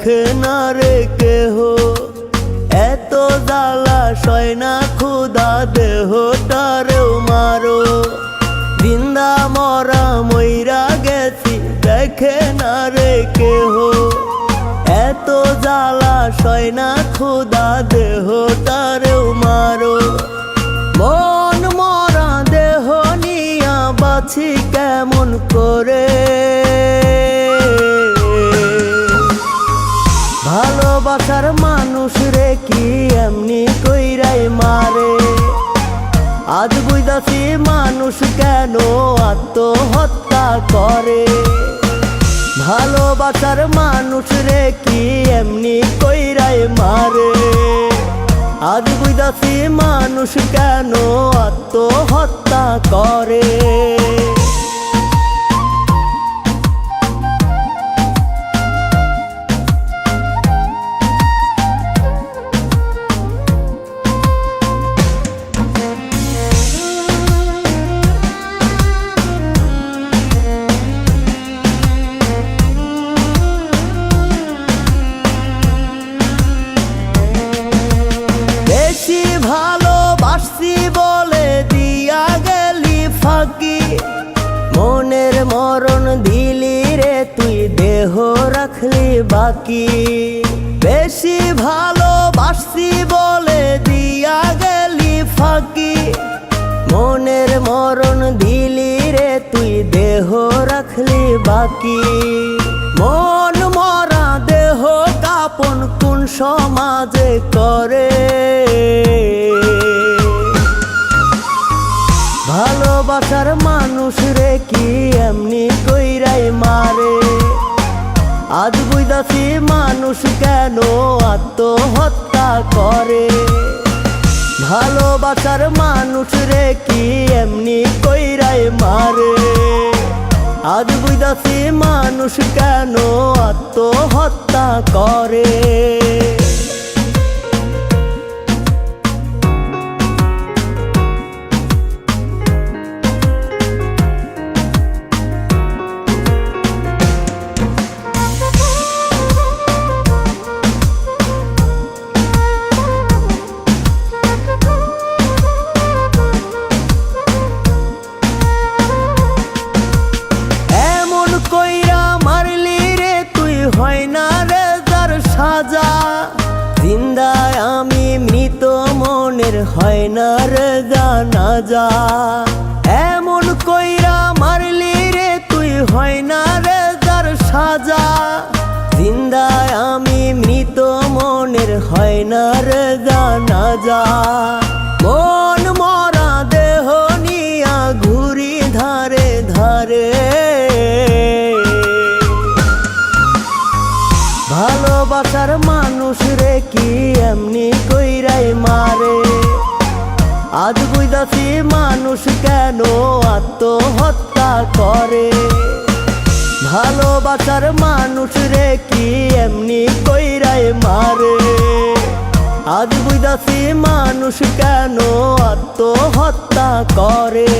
দেখে না রে কেহ। এত জ্বালা সয় না ক্ষুধা দেহটারেও মারো। জিন্দা মরা মইরা গেছি দেখে না রে কেহ। এত জ্বালা সয় না ক্ষুধা দেহটারেও মারো। মন মরা দেহ নিয়া বাছি কেমন করে। ভালোবাসার মানুষ রে কি এমনি কইরাই মারে। আজ বুঝাছি মানুষ কেন আত্মহত্যা করে। ভালোবাসার মানুষ রে কি এমনি কইরাই মারে। আজ বুঝাছি মানুষ কেন আত্মহত্যা করে। ভালোবাসছি বলে দিয়া গেলি ফাঁকি। মনের মরণ দিলি রে তুই দেহ রাখলি বাকি। বেশি ভালোবাসছি বলে দিয়া গেলি ফাঁকি। মনের মরণ দিলি রে তুই দেহ রাখলি বাকি। মন মরা দেহ কাপন কোন সমাজে করে। ভালোবাসার মানুষ রে কি এমনি কইরাই মারে। আজ বুঝাছি মানুষ কেন আত্মহত্যা করে। ভালোবাসার মানুষ রে কি এমনি কইরাই মারে। আজ বুঝাছি মানুষ কেন আত্মহত্যা করে। হয় না রে যার সাজা। জিন্দায় আমি মৃত মনের হয় না রে জানাজা। এমন কইরা মারলি রে তুই হয় না রে যার সাজা। জিন্দায় আমি মৃত মনের হয় না রে জানাজা। মন মরা দেহ নিয়া ঘুরি ধারে ধারে। ভালোবাসার মানুষ রে কি এমনি কইরাই মারে। আজ বুঝাছি মানুষ কেন আত্মহত্যা করে। ভালোবাসার মানুষ রে কি এমনি কইরাই মারে। আজ বুঝাছি মানুষ কেন আত্মহত্যা করে।